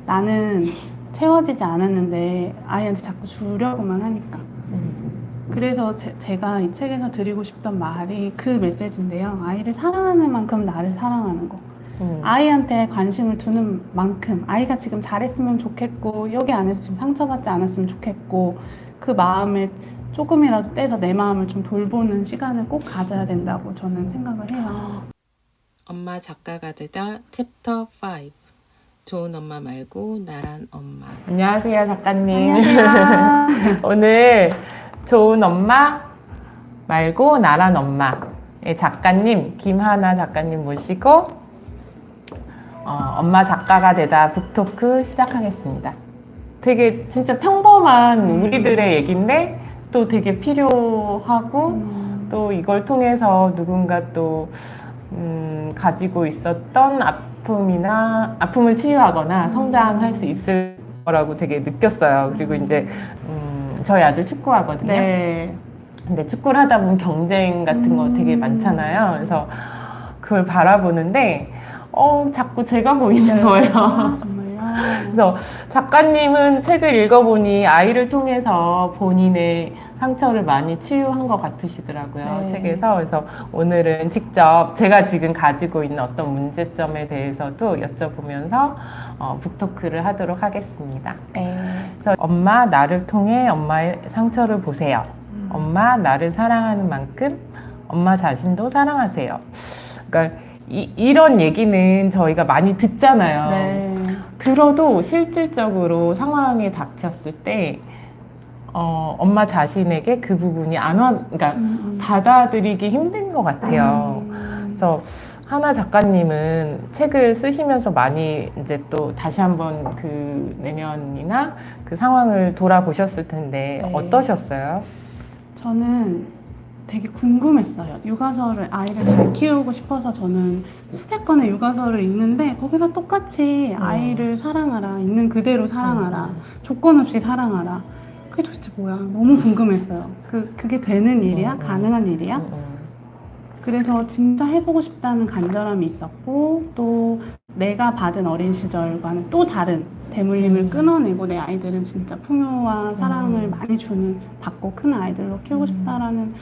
나는 채워지지 않았는데 아이한테 자꾸 주려고만 하니까. 그래서 제가 이 책에서 드리고 싶던 말이 그 메시지인데요. 아이를 사랑하는 만큼 나를 사랑하는 거. 아이한테 관심을 두는 만큼 아이가 지금 잘했으면 좋겠고 여기 안에서 지금 상처받지 않았으면 좋겠고 그 마음에 조금이라도 떼서 내 마음을 좀 돌보는 시간을 꼭 가져야 된다고 저는 생각을 해요. 엄마 작가가 되다 챕터 5. 좋은 엄마 말고 나란 엄마. 안녕하세요, 작가님. 안녕하세요. 오늘 좋은 엄마 말고 나란 엄마의 작가님, 김하나 작가님 모시고 엄마 작가가 되다 북토크 시작하겠습니다. 되게 진짜 평범한 우리들의 얘기인데 또 되게 필요하고 또 이걸 통해서 누군가 또 가지고 있었던 아픔을 치유하거나 성장할 수 있을 거라고 되게 느꼈어요. 그리고 이제 저희 아들 축구하거든요. 네. 근데 축구를 하다 보면 경쟁 같은 거 되게 많잖아요. 그래서 그걸 바라보는데 자꾸 제가 보이는 거예요. 정말요? 그래서 작가님은 책을 읽어보니 아이를 통해서 본인의 상처를 많이 치유한 것 같으시더라고요. 네. 책에서. 그래서 오늘은 직접 제가 지금 가지고 있는 어떤 문제점에 대해서도 여쭤보면서 북토크를 하도록 하겠습니다. 네. 그래서 엄마 나를 통해 엄마의 상처를 보세요. 엄마 나를 사랑하는 만큼 엄마 자신도 사랑하세요. 그러니까 이런 얘기는 저희가 많이 듣잖아요. 네. 들어도 실질적으로 상황에 닥쳤을 때 엄마 자신에게 그 부분이 그러니까 받아들이기 힘든 것 같아요. 그래서 하나 작가님은 책을 쓰시면서 많이 이제 또 다시 한번 그 내면이나 그 상황을 돌아보셨을 텐데 네. 어떠셨어요? 저는 되게 궁금했어요. 육아서를 아이를 잘 키우고 싶어서 저는 수백 건의 육아서를 읽는데 거기서 똑같이 아이를 사랑하라, 있는 그대로 사랑하라, 조건 없이 사랑하라. 그게 도대체 뭐야? 너무 궁금했어요. 그게 되는 일이야? 가능한 일이야? 그래서 진짜 해보고 싶다는 간절함이 있었고 또 내가 받은 어린 시절과는 또 다른 대물림을 끊어내고 내 아이들은 진짜 풍요와 사랑을 많이 받고 큰 아이들로 키우고 싶다라는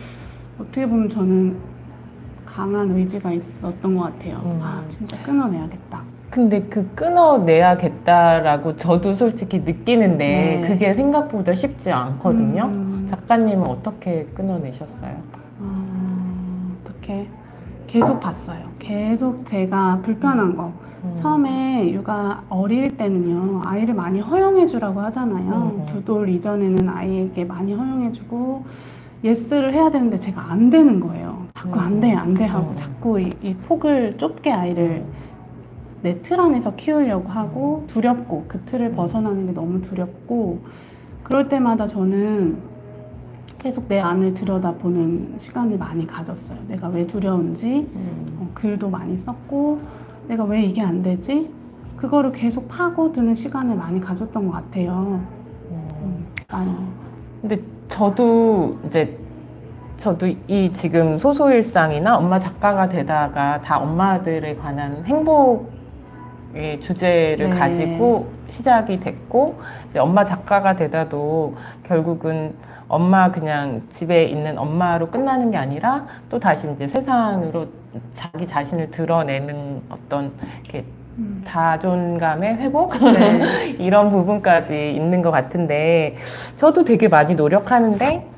어떻게 보면 저는 강한 의지가 있었던 것 같아요. 아, 진짜 끊어내야겠다. 근데 그 끊어내야겠다라고 저도 솔직히 느끼는데 네. 그게 생각보다 쉽지 않거든요. 작가님은 어떻게 끊어내셨어요? 어떻게 계속 봤어요. 계속 제가 불편한 거. 처음에 육아 어릴 때는요, 아이를 많이 허용해 주라고 하잖아요. 2돌 이전에는 아이에게 많이 허용해 주고 예스를 해야 되는데 제가 안 되는 거예요. 자꾸 안 돼 하고 자꾸 이 폭을 좁게 아이를 내 틀 안에서 키우려고 하고 두렵고 그 틀을 벗어나는 게 너무 두렵고 그럴 때마다 저는 계속 내 안을 들여다보는 시간을 많이 가졌어요. 내가 왜 두려운지 글도 많이 썼고 내가 왜 이게 안 되지? 그거를 계속 파고드는 시간을 많이 가졌던 것 같아요. 많이. 근데 저도 이 지금 소소일상이나 엄마 작가가 되다가 다 엄마들에 관한 행복의 주제를 네. 가지고 시작이 됐고 이제 엄마 작가가 되다도 결국은 엄마 그냥 집에 있는 엄마로 끝나는 게 아니라 또 다시 이제 세상으로 자기 자신을 드러내는 어떤 이렇게 자존감의 회복 네. 이런 부분까지 있는 것 같은데 저도 되게 많이 노력하는데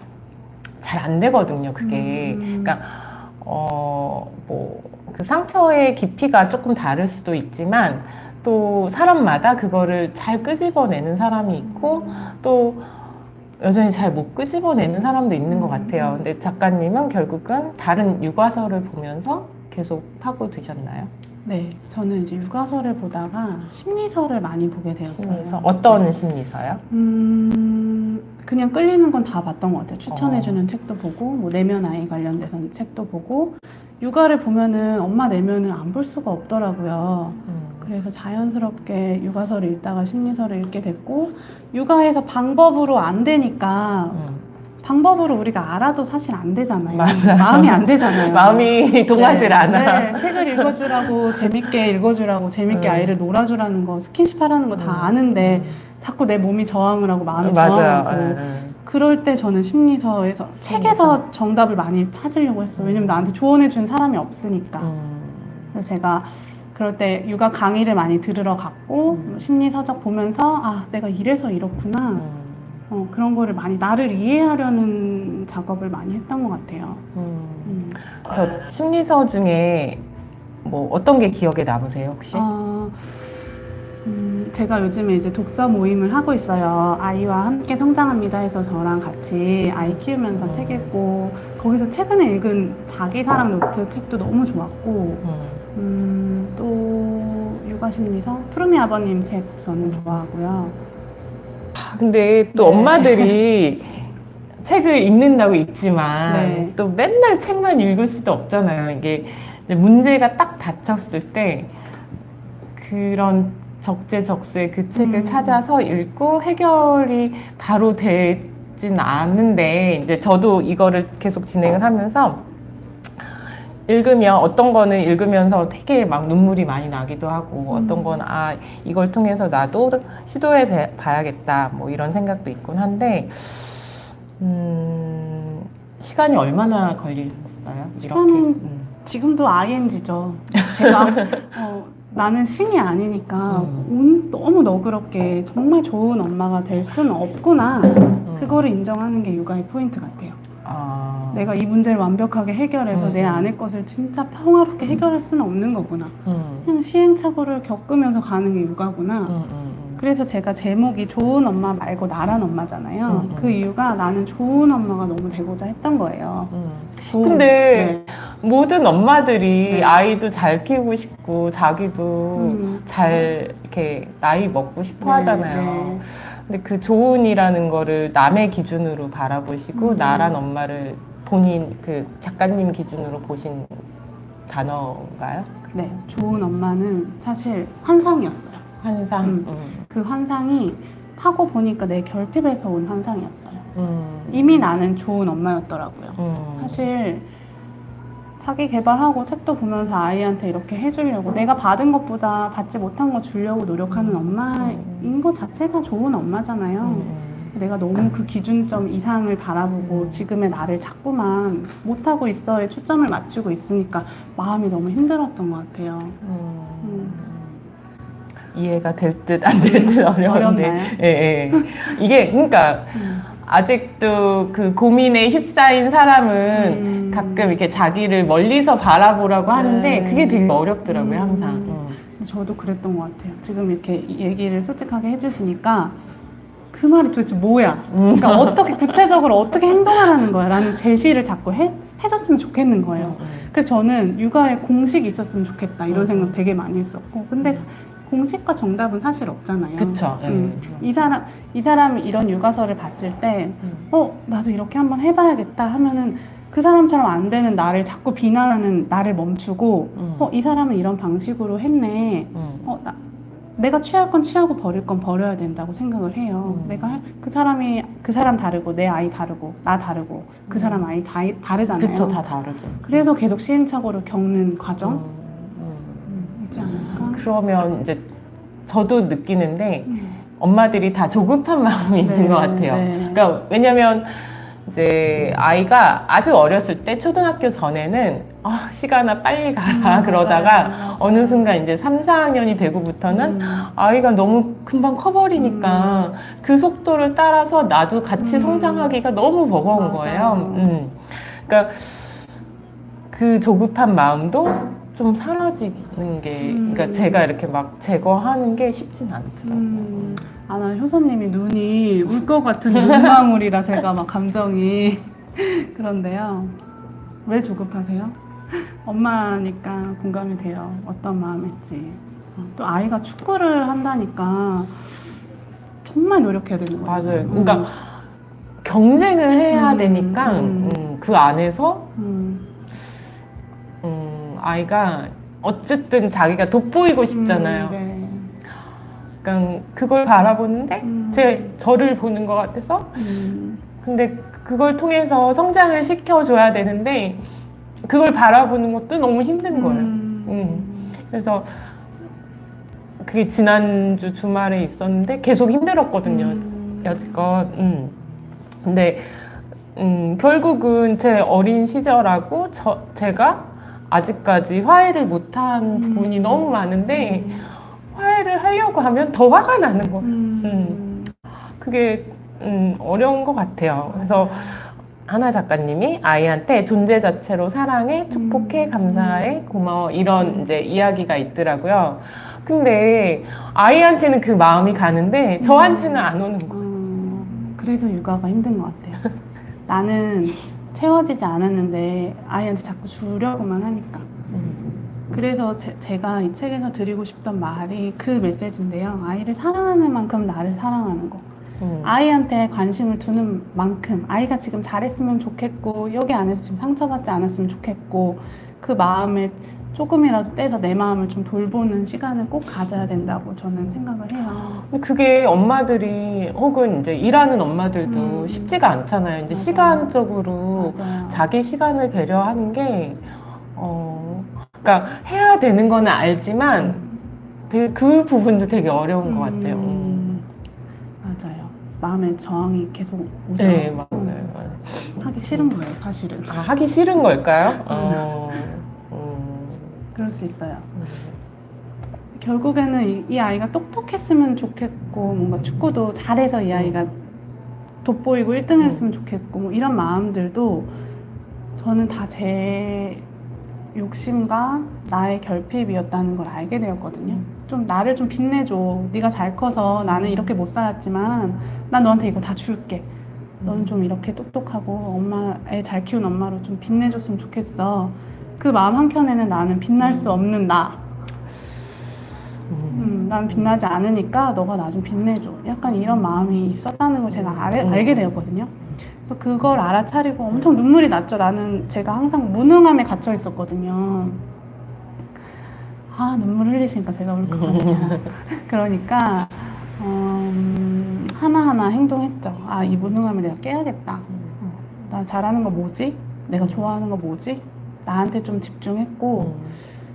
잘 안 되거든요, 그게. 그러니까 뭐 그 상처의 깊이가 조금 다를 수도 있지만 또 사람마다 그거를 잘 끄집어내는 사람이 있고 또 여전히 잘 못 끄집어내는 사람도 있는 것 같아요. 근데 작가님은 결국은 다른 육아서를 보면서 계속 파고드셨나요? 네, 저는 이제 육아서를 보다가 심리서를 많이 보게 되었어요. 심리서? 어떤 심리서요? 그냥 끌리는 건 다 봤던 것 같아요. 추천해주는 책도 보고, 뭐 내면 아이 관련돼서 책도 보고, 육아를 보면은 엄마 내면을 안 볼 수가 없더라고요. 그래서 자연스럽게 육아서를 읽다가 심리서를 읽게 됐고, 육아에서 방법으로 안 되니까 방법으로 우리가 알아도 사실 안 되잖아요. 맞아요. 마음이 안 되잖아요. 마음이 동하질 네, 않아. 네, 책을 읽어주라고 재밌게 읽어주라고 재밌게 아이를 놀아주라는 거 스킨십 하라는 거 다 아는데 자꾸 내 몸이 저항을 하고 마음이 저항하고 그럴 때 저는 심리서에서 책에서 정답을 많이 찾으려고 했어요. 왜냐면 나한테 조언해 준 사람이 없으니까. 그래서 제가 그럴 때 육아 강의를 많이 들으러 갔고 심리 서적 보면서 아 내가 이래서 이렇구나 그런 거를 많이 나를 이해하려는 작업을 많이 했던 것 같아요. 저 심리서 중에 뭐 어떤 게 기억에 남으세요 혹시? 제가 요즘에 이제 독서 모임을 하고 있어요. 아이와 함께 성장합니다 해서 저랑 같이 아이 키우면서 책 읽고 거기서 최근에 읽은 자기 사랑 노트 책도 너무 좋았고 또 육아심리서 푸르미 아버님 책 저는 좋아하고요. 근데 또 네. 엄마들이 책을 읽는다고 읽지만 네. 또 맨날 책만 읽을 수도 없잖아요. 이게 이제 문제가 딱 닥쳤을 때 그런 적재적소에 그 책을 찾아서 읽고 해결이 바로 되진 않는데 이제 저도 이거를 계속 진행을 하면서 읽으면 어떤 거는 읽으면서 되게 막 눈물이 많이 나기도 하고 어떤 건 아 이걸 통해서 나도 시도해 봐야겠다 뭐 이런 생각도 있곤 한데 시간이 얼마나 걸리셨어요? 시간은 지금도 ING죠. 제가 나는 신이 아니니까 너무 너그럽게 정말 좋은 엄마가 될 수는 없구나. 그거를 인정하는 게 육아의 포인트 같아요. 내가 이 문제를 완벽하게 해결해서 내 안의 것을 진짜 평화롭게 해결할 수는 없는 거구나. 그냥 시행착오를 겪으면서 가는 게 육아구나. 그래서 제가 제목이 좋은 엄마 말고 나란 엄마잖아요. 그 이유가 나는 좋은 엄마가 너무 되고자 했던 거예요. 근데 모든 엄마들이 네. 아이도 잘 키우고 싶고 자기도 잘 이렇게 나이 먹고 싶어 하잖아요. 네. 근데 그 좋은이라는 거를 남의 기준으로 바라보시고 나란 엄마를 본인 그 작가님 기준으로 보신 단어인가요? 네, 좋은 엄마는 사실 환상이었어요. 환상. 그 환상이 하고 보니까 내 결핍에서 온 환상이었어요. 이미 나는 좋은 엄마였더라고요. 사실 자기 개발하고 책도 보면서 아이한테 이렇게 해주려고 내가 받은 것보다 받지 못한 거 주려고 노력하는 엄마인 것 자체가 좋은 엄마잖아요. 내가 너무 그 기준점 이상을 바라보고 지금의 나를 자꾸만 못하고 있어에 초점을 맞추고 있으니까 마음이 너무 힘들었던 것 같아요. 이해가 될 듯 안 될 듯 어려운데. 어렵나요? 예. 이게 그러니까 아직도 그 고민에 휩싸인 사람은 가끔 이렇게 자기를 멀리서 바라보라고 하는데 그게 되게 어렵더라고요, 항상. 저도 그랬던 것 같아요. 지금 이렇게 얘기를 솔직하게 해주시니까 그 말이 도대체 뭐야? 그러니까 어떻게 구체적으로 어떻게 행동하라는 거야? 라는 제시를 자꾸 해줬으면 좋겠는 거예요. 그래서 저는 육아에 공식이 있었으면 좋겠다 이런 생각 되게 많이 했었고 근데 공식과 정답은 사실 없잖아요. 그쵸. 이 사람이 이런 육아서를 봤을 때 나도 이렇게 한번 해봐야겠다 하면은 그 사람처럼 안 되는 나를 자꾸 비난하는 나를 멈추고 이 사람은 이런 방식으로 했네. 내가 취할 건 취하고 버릴 건 버려야 된다고 생각을 해요. 내가 그 사람 다르고 내 아이 다르고 나 다르고 그 사람 아이 다르잖아요. 그쵸, 다 다르죠. 그래서 계속 시행착오를 겪는 과정 있지 않을까? 그러면 이제 저도 느끼는데 엄마들이 다 조급한 마음이 있는 것 같아요. 그러니까 왜냐면 이제 아이가 아주 어렸을 때 초등학교 전에는 시간아 빨리 가라 그러다가 맞아요. 어느 순간 이제 3, 4학년이 되고부터는 아이가 너무 금방 커버리니까 그 속도를 따라서 나도 같이 성장하기가 너무 버거운 거예요. 그러니까 그 조급한 마음도 좀 사라지는 게 그러니까 제가 이렇게 막 제거하는 게 쉽진 않더라고요. 나 효선님이 눈이 울 것 같은 눈망울이라 제가 막 감정이 그런데요. 왜 조급하세요? 엄마니까 공감이 돼요. 어떤 마음일지. 또 아이가 축구를 한다니까 정말 노력해야 되는 거예요. 맞아요. 그러니까 경쟁을 해야 되니까 그 안에서 아이가 어쨌든 자기가 돋보이고 싶잖아요. 그러니까 그걸 바라보는데 저를 보는 것 같아서 근데 그걸 통해서 성장을 시켜줘야 되는데 그걸 바라보는 것도 너무 힘든 거예요. 그래서 그게 지난주 주말에 있었는데 계속 힘들었거든요. 여지껏. 근데 결국은 제 어린 시절하고 제가 아직까지 화해를 못한 부분이 너무 많은데 화해를 하려고 하면 더 화가 나는 거예요. 그게 어려운 것 같아요. 그래서 하나 작가님이 아이한테 존재 자체로 사랑해, 축복해, 감사해, 고마워 이런 이제 이야기가 있더라고요. 근데 아이한테는 그 마음이 가는데 저한테는 안 오는 거예요. 그래서 육아가 힘든 것 같아요. 나는 채워지지 않았는데 아이한테 자꾸 주려고만 하니까. 그래서 제가 이 책에서 드리고 싶던 말이 그 메시지인데요. 아이를 사랑하는 만큼 나를 사랑하는 거. 아이한테 관심을 두는 만큼 아이가 지금 잘했으면 좋겠고 여기 안에서 지금 상처받지 않았으면 좋겠고 그 마음에 조금이라도 떼서 내 마음을 좀 돌보는 시간을 꼭 가져야 된다고 저는 생각을 해요. 그게 엄마들이 혹은 이제 일하는 엄마들도 쉽지가 않잖아요. 이제 맞아요. 시간적으로 맞아요. 자기 시간을 배려하는 게 그러니까 해야 되는 거는 알지만 되게 그 부분도 되게 어려운 것 같아요. 맞아요. 마음에 저항이 계속 오죠. 네, 맞아요. 하기 싫은 거예요, 사실은. 아, 하기 싫은 걸까요? 그럴 수 있어요. 결국에는 이 아이가 똑똑했으면 좋겠고 뭔가 축구도 잘해서 이 아이가 돋보이고 1등 했으면 좋겠고 뭐 이런 마음들도 저는 다 제 욕심과 나의 결핍이었다는 걸 알게 되었거든요. 좀 나를 좀 빛내줘. 네가 잘 커서 나는 이렇게 못 살았지만 난 너한테 이거 다 줄게. 넌 좀 이렇게 똑똑하고 애 잘 키운 엄마로 좀 빛내줬으면 좋겠어. 그 마음 한켠에는 나는 빛날 수 없는 나. 난 빛나지 않으니까 너가 나 좀 빛내줘. 약간 이런 마음이 있었다는 걸 제가 알게 되었거든요. 그래서 그걸 알아차리고 엄청 눈물이 났죠. 나는 제가 항상 무능함에 갇혀 있었거든요. 아, 눈물 흘리시니까 제가 울컥하네요. 그러니까 하나하나 행동했죠. 아, 이 무능함을 내가 깨야겠다. 나 잘하는 거 뭐지? 내가 좋아하는 거 뭐지? 나한테 좀 집중했고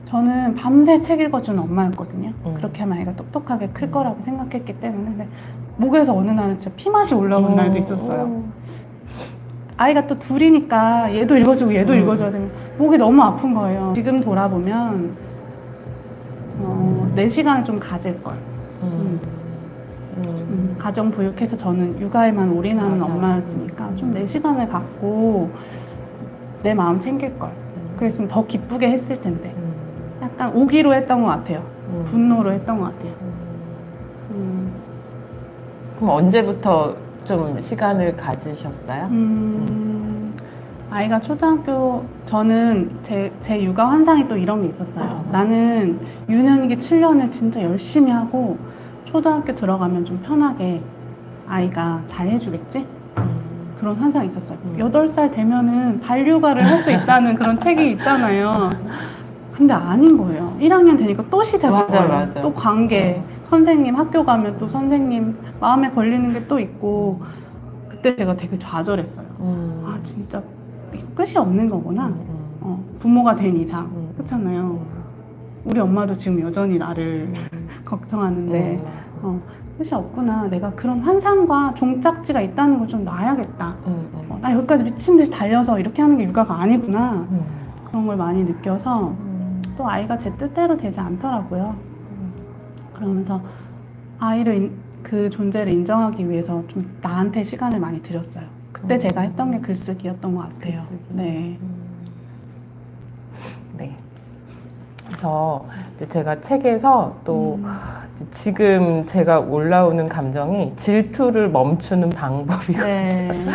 저는 밤새 책 읽어주는 엄마였거든요. 그렇게 하면 아이가 똑똑하게 클 거라고 생각했기 때문에. 근데 목에서 어느 날은 진짜 피맛이 올라오는 날도 있었어요. 아이가 또 둘이니까 얘도 읽어주고 얘도 읽어줘야 되면 목이 너무 아픈 거예요. 지금 돌아보면 내 시간을 좀 가질 걸. 가정 보육해서 저는 육아에만 올인하는 맞아. 엄마였으니까 좀 내 시간을 갖고 내 마음 챙길 걸. 그랬으면 더 기쁘게 했을 텐데. 약간 오기로 했던 것 같아요. 분노로 했던 것 같아요. 그럼 언제부터 좀 시간을 가지셨어요? 아이가 초등학교, 저는 제 육아 환상이 또 이런 게 있었어요. 나는 유년기 7년을 진짜 열심히 하고 초등학교 들어가면 좀 편하게 아이가 잘 해주겠지? 그런 환상이 있었어요. 8살 되면은 반려가를 할 수 있다는 그런 책이 있잖아요. 근데 아닌 거예요. 1학년 되니까 또 시작인 거예요. 맞아. 또 관계, 선생님 학교 가면 또 선생님 마음에 걸리는 게 또 있고 그때 제가 되게 좌절했어요. 아 진짜 끝이 없는 거구나. 부모가 된 이상 그렇잖아요. 우리 엄마도 지금 여전히 나를 걱정하는데 끝이 없구나. 내가 그런 환상과 종착지가 있다는 걸 좀 놔야겠다. 나 여기까지 미친 듯이 달려서 이렇게 하는 게 육아가 아니구나. 그런 걸 많이 느껴서 또 아이가 제 뜻대로 되지 않더라고요. 그러면서 아이를 그 존재를 인정하기 위해서 좀 나한테 시간을 많이 들였어요. 그때 제가 했던 게 글쓰기였던 것 같아요. 글쓰기. 네. 네. 그래서 이제 제가 책에서 또 지금 제가 올라오는 감정이 질투를 멈추는 방법이거든요. 네.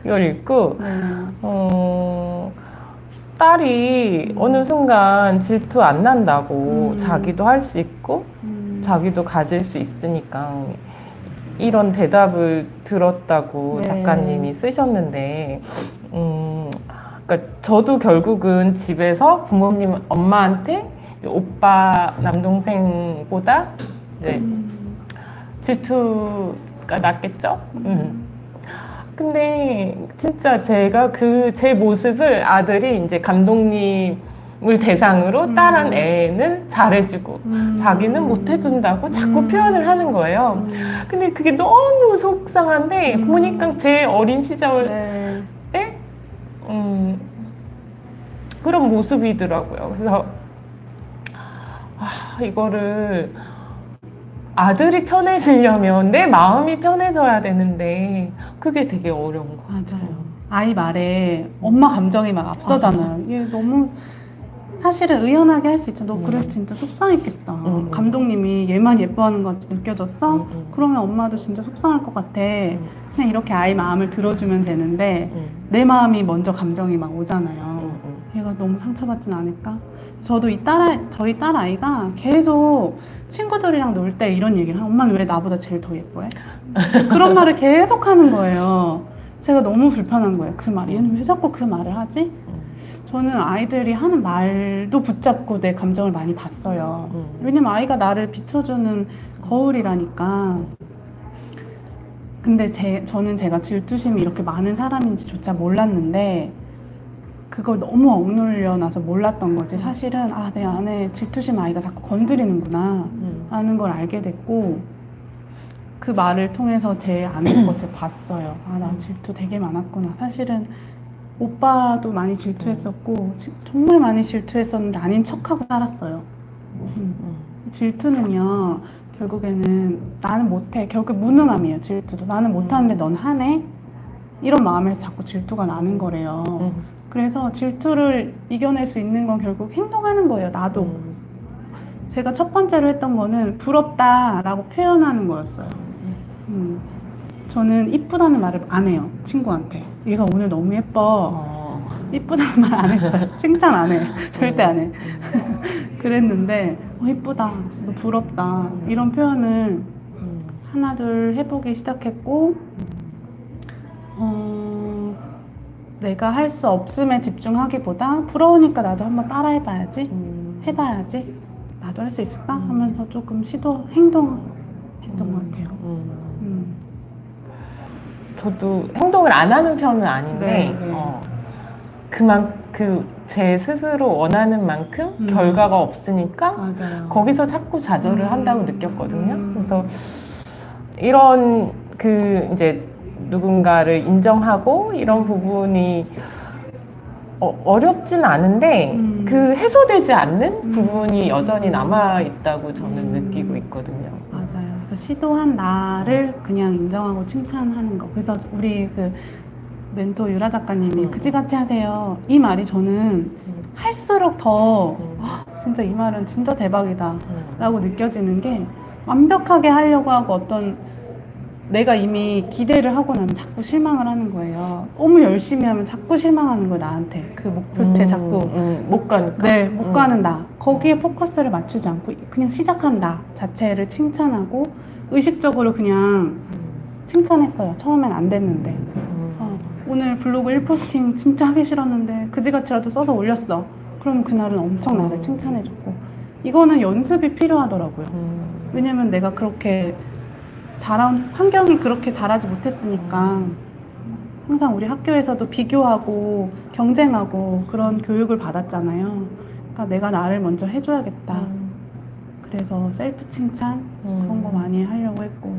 이걸 읽고 네. 딸이 어느 순간 질투 안 난다고 자기도 할 수 있고 자기도 가질 수 있으니까 이런 대답을 들었다고 네. 작가님이 쓰셨는데 그러니까 저도 결국은 집에서 부모님 엄마한테 오빠 남동생보다 이제 질투가 낫겠죠? 근데 진짜 제가 제 모습을 아들이 이제 감독님을 대상으로 다른 애는 잘해주고 자기는 못해준다고 자꾸 표현을 하는 거예요. 근데 그게 너무 속상한데 보니까 제 어린 시절 네. 그런 모습이더라고요. 그래서 이거를 아들이 편해지려면 내 마음이 편해져야 되는데 그게 되게 어려운 거 같아요. 맞아요. 아이 말에 엄마 감정이 막 앞서잖아요. 이게 너무 사실은 의연하게 할 수 있죠. 너 그래서 진짜 속상했겠다. 감독님이 얘만 예뻐하는 것 같이 느껴졌어? 그러면 엄마도 진짜 속상할 것 같아. 그냥 이렇게 아이 마음을 들어주면 되는데 내 마음이 먼저 감정이 막 오잖아요. 얘가 너무 상처받진 않을까? 저도 저희 딸 아이가 계속 친구들이랑 놀 때 이런 얘기를 엄마는 왜 나보다 제일 더 예뻐해? 그런 말을 계속 하는 거예요. 제가 너무 불편한 거예요. 그 말이. 얘는 왜 자꾸 그 말을 하지? 저는 아이들이 하는 말도 붙잡고 내 감정을 많이 봤어요. 왜냐면 아이가 나를 비춰주는 거울이라니까. 근데 저는 제가 질투심이 이렇게 많은 사람인지조차 몰랐는데 그걸 너무 억눌려 놔서 몰랐던 거지. 사실은 내 안에 질투심 아이가 자꾸 건드리는구나 라는 걸 알게 됐고 그 말을 통해서 제 안의 것을 봤어요. 나 질투 되게 많았구나. 사실은 오빠도 많이 질투했었고 정말 많이 질투했었는데 아닌 척하고 살았어요. 질투는요 결국에는 나는 못해. 결국 무능함이에요. 질투도. 나는 못하는데 넌 하네? 이런 마음에서 자꾸 질투가 나는 거래요. 그래서 질투를 이겨낼 수 있는 건 결국 행동하는 거예요. 나도. 제가 첫 번째로 했던 거는 부럽다라고 표현하는 거였어요. 저는 이쁘다는 말을 안 해요. 친구한테. 얘가 오늘 너무 예뻐. 이쁘다는 말 안 했어요. 칭찬 안 해. 절대 안 해. 그랬는데 이쁘다. 너 부럽다. 이런 표현을 하나 둘 해보기 시작했고 내가 할 수 없음에 집중하기보다 부러우니까 나도 한번 따라해봐야지. 해봐야지. 나도 할 수 있을까? 하면서 조금 행동했던 것 같아요. 저도 행동을 안 하는 편은 아닌데 제 스스로 원하는 만큼 결과가 없으니까 맞아요. 거기서 자꾸 좌절을 한다고 느꼈거든요. 그래서 이런 이제 누군가를 인정하고 이런 부분이 어렵진 않은데 해소되지 않는 부분이 여전히 남아 있다고 저는 느끼고 있거든요. 맞아요. 그래서 시도한 나를 그냥 인정하고 칭찬하는 거. 그래서 우리 멘토 유라 작가님이 그지같이 하세요. 이 말이 저는 할수록 더 진짜 이 말은 진짜 대박이다 라고 느껴지는 게 완벽하게 하려고 하고 내가 이미 기대를 하고 나면 자꾸 실망을 하는 거예요. 너무 열심히 하면 자꾸 실망하는 거예요, 나한테. 그 목표치에 자꾸. 못 가니까? 네, 못 가는 나. 거기에 포커스를 맞추지 않고 그냥 시작한다 자체를 칭찬하고 의식적으로 그냥 칭찬했어요. 처음엔 안 됐는데. 오늘 블로그 1포스팅 진짜 하기 싫었는데 그지같이라도 써서 올렸어. 그럼 그날은 엄청 나를 칭찬해줬고. 이거는 연습이 필요하더라고요. 왜냐면 내가 그렇게 환경이 그렇게 잘하지 못했으니까 항상 우리 학교에서도 비교하고 경쟁하고 그런 교육을 받았잖아요. 그러니까 내가 나를 먼저 해줘야겠다. 그래서 셀프 칭찬 그런 거 많이 하려고 했고.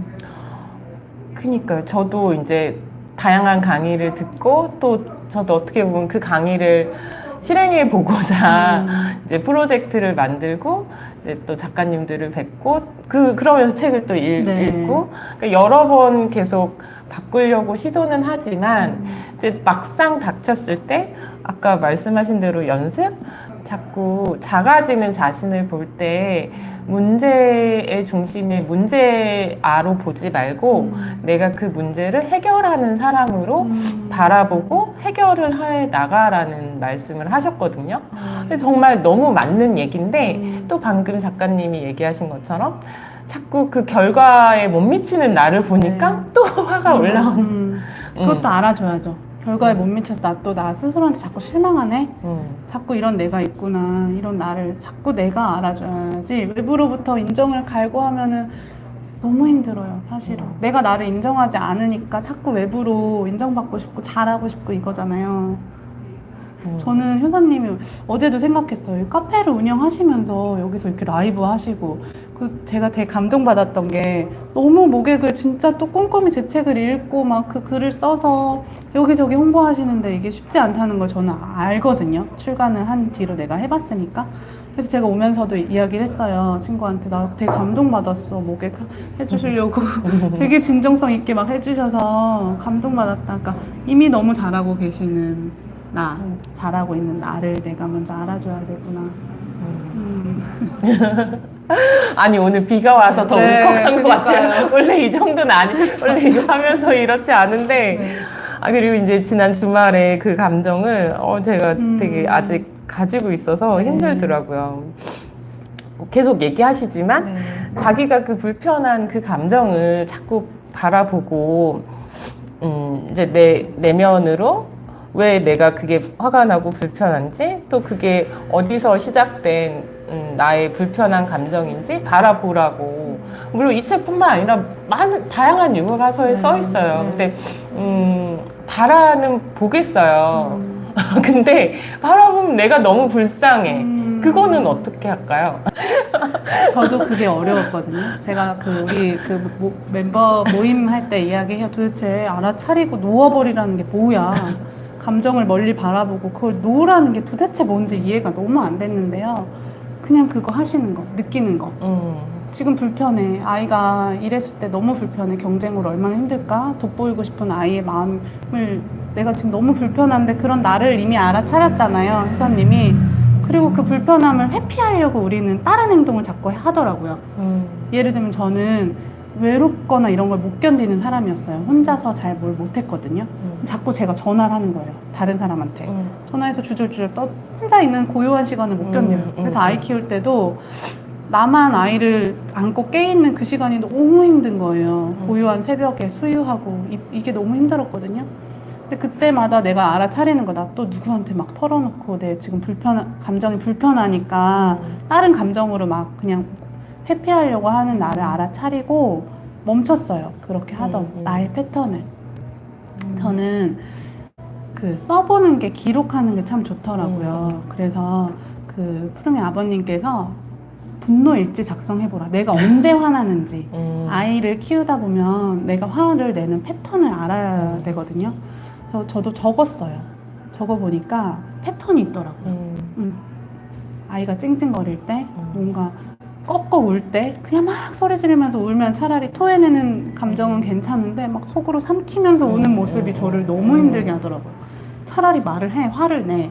그러니까요. 저도 이제 다양한 강의를 듣고 또 저도 어떻게 보면 그 강의를 실행해 보고자 이제 프로젝트를 만들고 이제 또 작가님들을 뵙고 그러면서 책을 또 읽고 그러니까 여러 번 계속 바꾸려고 시도는 하지만 이제 막상 닥쳤을 때 아까 말씀하신 대로 연습 자꾸 작아지는 자신을 볼 때 문제의 중심에 문제아로 보지 말고 내가 그 문제를 해결하는 사람으로 바라보고 해결을 해 나가라는 말씀을 하셨거든요. 근데 정말 너무 맞는 얘기인데 또 방금 작가님이 얘기하신 것처럼 자꾸 그 결과에 못 미치는 나를 보니까 또 화가 올라오는 그것도 알아줘야죠. 결과에 못 미쳐서 나 스스로한테 자꾸 실망하네? 자꾸 이런 내가 있구나. 이런 나를 자꾸 내가 알아줘야지. 외부로부터 인정을 갈구하면은 너무 힘들어요, 사실은. 내가 나를 인정하지 않으니까 자꾸 외부로 인정받고 싶고 잘하고 싶고 이거잖아요. 저는 효사님이 어제도 생각했어요. 카페를 운영하시면서 여기서 이렇게 라이브 하시고, 그 제가 되게 감동받았던 게 너무 모객을 진짜 또 꼼꼼히 제 책을 읽고 막 그 글을 써서 여기저기 홍보하시는데 이게 쉽지 않다는 걸 저는 알거든요. 출간을 한 뒤로 내가 해봤으니까. 그래서 제가 오면서도 이야기를 했어요. 친구한테 나 되게 감동받았어. 모객 해주시려고 되게 진정성 있게 막 해주셔서 감동받았다. 그러니까 이미 너무 잘하고 계시는 잘하고 있는 나를 내가 먼저 알아줘야 되구나. 아니 오늘 비가 와서 더 네, 울컥한 것 같아요. 그러니까요. 원래 이 정도는 원래 이거 하면서 이렇지 않은데 네. 그리고 이제 지난 주말에 그 감정을 제가 되게 아직 가지고 있어서 힘들더라고요. 계속 얘기하시지만 네. 자기가 그 불편한 그 감정을 자꾸 바라보고 이제 내 내면으로 왜 내가 그게 화가 나고 불편한지 또 그게 어디서 시작된 나의 불편한 감정인지 바라보라고. 물론 이 책뿐만 아니라 많은 다양한 유머가서에 써 있어요. 근데 바라는 보겠어요. 근데 바라보면 내가 너무 불쌍해. 그거는 어떻게 할까요? 저도 그게 어려웠거든요. 제가 우리 멤버 모임 할 때 이야기해요. 도대체 알아차리고 놓아버리라는 게 뭐야. 감정을 멀리 바라보고 그걸 놓으라는 게 도대체 뭔지 이해가 너무 안 됐는데요. 그냥 그거 하시는 거, 느끼는 거. 지금 불편해. 아이가 이랬을 때 너무 불편해. 경쟁으로 얼마나 힘들까? 돋보이고 싶은 아이의 마음을 내가 지금 너무 불편한데 그런 나를 이미 알아차렸잖아요. 효사님이. 그리고 그 불편함을 회피하려고 우리는 다른 행동을 자꾸 하더라고요. 예를 들면 저는 외롭거나 이런 걸 못 견디는 사람이었어요. 혼자서 잘 뭘 못했거든요. 자꾸 제가 전화를 하는 거예요. 다른 사람한테. 전화해서 주절주절 혼자 있는 고요한 시간을 못 견뎌요. 그래서 아이 키울 때도 나만 아이를 안고 깨있는 그 시간이 너무 힘든 거예요. 고요한 새벽에 수유하고 이게 너무 힘들었거든요. 근데 그때마다 내가 알아차리는 거다. 또 누구한테 막 털어놓고 내 지금 감정이 불편하니까 다른 감정으로 막 그냥 회피하려고 하는 나를 알아차리고 멈췄어요. 그렇게 하던 나의 패턴을. 저는 써보는 게 기록하는 게 참 좋더라고요. 그래서 푸르미 아버님께서 분노 일지 작성해보라. 내가 언제 화나는지. 아이를 키우다 보면 내가 화를 내는 패턴을 알아야 되거든요. 그래서 저도 적었어요. 적어보니까 패턴이 있더라고요. 아이가 찡찡거릴 때, 뭔가 꺾어 울 때, 그냥 막 소리 지르면서 울면 차라리 토해내는 감정은 괜찮은데 막 속으로 삼키면서 우는 모습이 저를 너무 힘들게 하더라고요. 차라리 말을 해, 화를 내.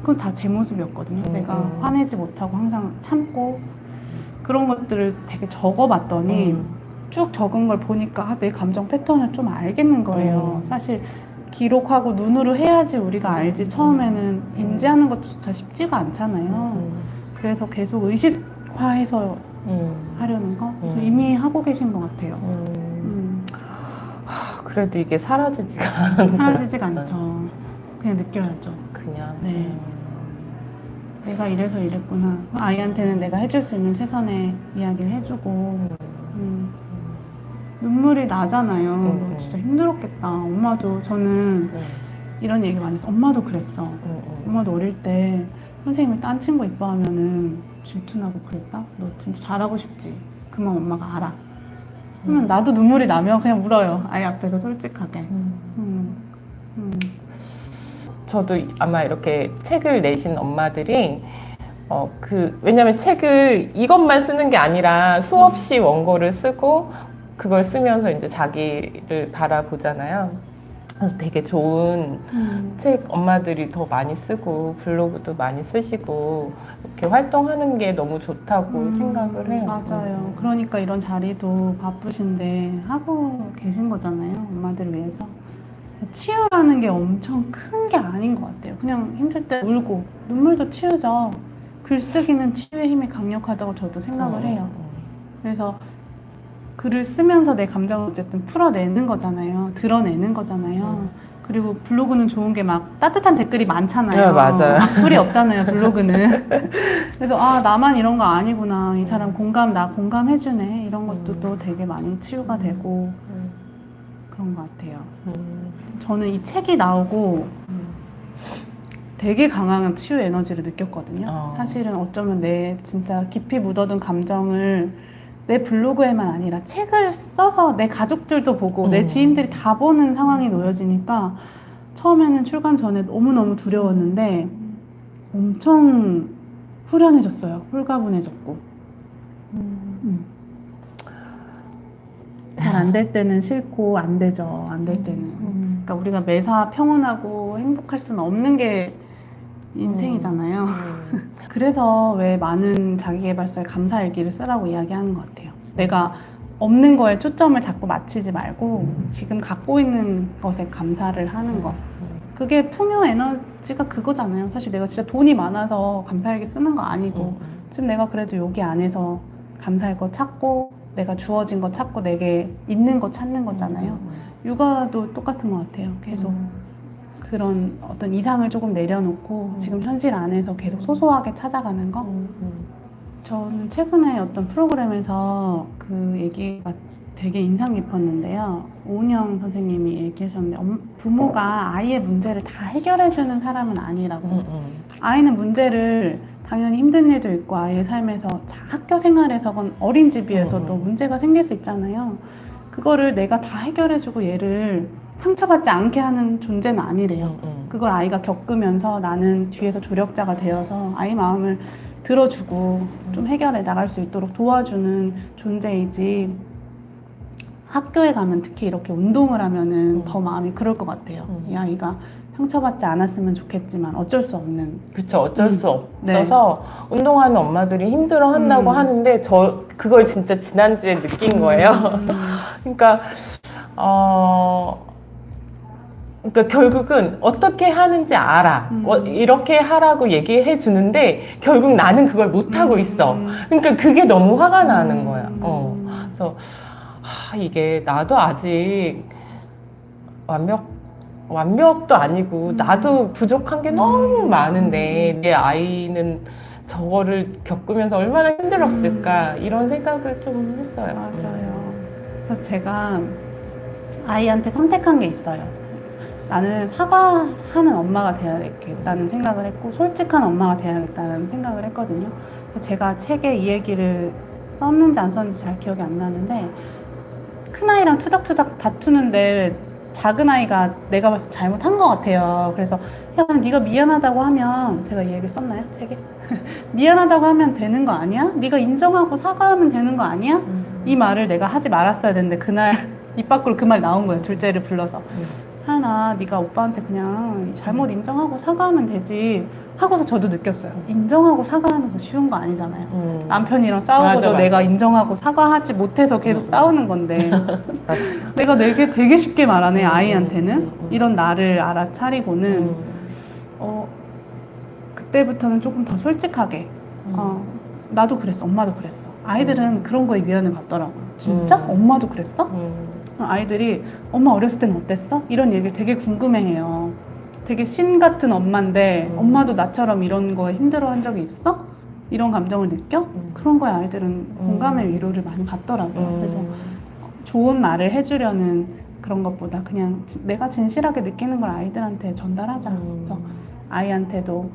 그건 다 제 모습이었거든요. 내가 화내지 못하고 항상 참고 그런 것들을 되게 적어봤더니 쭉 적은 걸 보니까 내 감정 패턴을 좀 알겠는 거예요. 사실 기록하고 눈으로 해야지 우리가 알지 처음에는 인지하는 것조차 쉽지가 않잖아요. 그래서 계속 의식화해서 하려는 거? 그래서 이미 하고 계신 것 같아요. 그래도 이게 사라지지가 사라지지가 않죠. 그냥 느껴야죠. 그냥. 네. 내가 이래서 이랬구나. 아이한테는 내가 해줄 수 있는 최선의 이야기를 해주고 눈물이 나잖아요. 진짜 힘들었겠다. 엄마도 저는 이런 얘기 많이 했어. 엄마도 그랬어. 엄마도 어릴 때 선생님이 딴 친구 이뻐하면은 질투나고 그랬다? 너 진짜 잘하고 싶지? 그만 엄마가 알아. 그러면 나도 눈물이 나면 그냥 울어요. 아이 앞에서 솔직하게. 저도 아마 이렇게 책을 내신 엄마들이 왜냐면 책을 이것만 쓰는 게 아니라 수없이 원고를 쓰고 그걸 쓰면서 이제 자기를 바라보잖아요. 그래서 되게 좋은 책 엄마들이 더 많이 쓰고 블로그도 많이 쓰시고 이렇게 활동하는 게 너무 좋다고 생각을 해요. 맞아요. 그러니까 이런 자리도 바쁘신데 하고 계신 거잖아요. 엄마들을 위해서. 치유라는 게 엄청 큰 게 아닌 것 같아요. 그냥 힘들 때 울고 눈물도 치유죠. 글쓰기는 치유의 힘이 강력하다고 저도 생각을 해요. 그래서 글을 쓰면서 내 감정을 어쨌든 풀어내는 거잖아요. 드러내는 거잖아요. 그리고 블로그는 좋은 게 막 따뜻한 댓글이 많잖아요. 네, 맞아요. 악플이 없잖아요, 블로그는. 그래서 아, 나만 이런 거 아니구나. 이 사람 나 공감해주네. 이런 것도 또 되게 많이 치유가 되고 그런 것 같아요. 저는 이 책이 나오고 되게 강한 치유 에너지를 느꼈거든요. 사실은 어쩌면 내 진짜 깊이 묻어둔 감정을 내 블로그에만 아니라 책을 써서 내 가족들도 보고 내 지인들이 다 보는 상황이 놓여지니까 처음에는 출간 전에 너무너무 두려웠는데 엄청 후련해졌어요. 홀가분해졌고. 잘 안 될 때는 싫고 안 되죠. 안 될 때는. 그러니까 우리가 매사 평온하고 행복할 수는 없는 게 인생이잖아요. 그래서 왜 많은 자기계발서에 감사일기를 쓰라고 이야기하는 것 같아요. 내가 없는 거에 초점을 자꾸 맞추지 말고 지금 갖고 있는 것에 감사를 하는 것. 그게 풍요 에너지가 그거잖아요. 사실 내가 진짜 돈이 많아서 감사일기 쓰는 거 아니고 지금 내가 그래도 여기 안에서 감사할 거 찾고 내가 주어진 거 찾고 내게 있는 거 찾는 거잖아요. 육아도 똑같은 것 같아요. 계속 그런 어떤 이상을 조금 내려놓고 지금 현실 안에서 계속 소소하게 찾아가는 거. 저는 최근에 어떤 프로그램에서 그 얘기가 되게 인상 깊었는데요. 오은영 선생님이 얘기하셨는데 부모가 아이의 문제를 다 해결해주는 사람은 아니라고. 아이는 문제를 당연히 힘든 일도 있고 아이의 삶에서 학교 생활에서건 어린이집에서도 문제가 생길 수 있잖아요. 그거를 내가 다 해결해주고 얘를 상처받지 않게 하는 존재는 아니래요. 그걸 아이가 겪으면서 나는 뒤에서 조력자가 되어서 아이 마음을 들어주고 좀 해결해 나갈 수 있도록 도와주는 존재이지 학교에 가면 특히 이렇게 운동을 하면은 더 마음이 그럴 것 같아요. 이 아이가 상처받지 않았으면 좋겠지만 어쩔 수 없는. 그쵸, 어쩔 수 없어서 운동하는 엄마들이 힘들어 한다고 하는데 그걸 진짜 지난주에 느낀 거예요. 그러니까 결국은 어떻게 하는지 알아. 이렇게 하라고 얘기해 주는데 결국 나는 그걸 못하고 있어. 그러니까 그게 너무 화가 나는 거야. 그래서 이게 나도 아직 완벽도 아니고 나도 부족한 게 너무 많은데 내 아이는 저거를 겪으면서 얼마나 힘들었을까 이런 생각을 좀 했어요. 맞아요. 그래서 제가 아이한테 선택한 게 있어요. 나는 사과하는 엄마가 돼야겠다는 생각을 했고 솔직한 엄마가 돼야겠다는 생각을 했거든요. 제가 책에 이 얘기를 썼는지 안 썼는지 잘 기억이 안 나는데 큰아이랑 투닥투닥 다투는데 작은아이가 내가 봤을 때 잘못한 것 같아요. 그래서 야, 네가 미안하다고 하면 제가 이 얘기를 썼나요? 책에? 미안하다고 하면 되는 거 아니야? 네가 인정하고 사과하면 되는 거 아니야? 이 말을 내가 하지 말았어야 되는데 그날 입 밖으로 그 말이 나온 거예요. 둘째를 불러서. 하나, 네가 오빠한테 그냥 잘못 인정하고 사과하면 되지 하고서 저도 느꼈어요. 인정하고 사과하는 거 쉬운 거 아니잖아요. 남편이랑 싸우고도 맞아. 내가 인정하고 사과하지 못해서 계속 싸우는 건데 내가 내게 되게 쉽게 말하네. 아이한테는 이런 나를 알아차리고는 그때부터는 조금 더 솔직하게 나도 그랬어. 엄마도 그랬어. 아이들은 그런 거에 미안을 받더라고요. 진짜? 엄마도 그랬어? 아이들이 엄마 어렸을 때는 어땠어? 이런 얘기를 되게 궁금해해요. 되게 신 같은 엄마인데 엄마도 나처럼 이런 거에 힘들어한 적이 있어? 이런 감정을 느껴? 그런 거에 아이들은 공감의 위로를 많이 받더라고요. 그래서 좋은 말을 해주려는 그런 것보다 그냥 내가 진실하게 느끼는 걸 아이들한테 전달하자. 그래서 아이한테도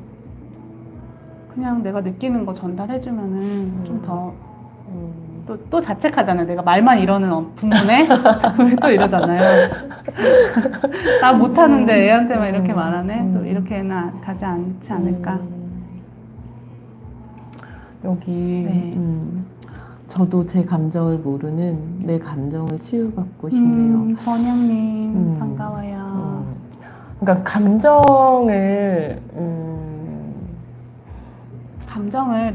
그냥 내가 느끼는 거 전달해주면은 좀 더 또 자책하잖아요. 내가 말만 이러는 부모네? 또 이러잖아요. 나 못하는데 애한테만 이렇게 말하네? 또 이렇게는 가지 않지 않을까? 여기 네. 저도 제 감정을 모르는 내 감정을 치유받고 싶네요. 번영님 반가워요. 그러니까 감정을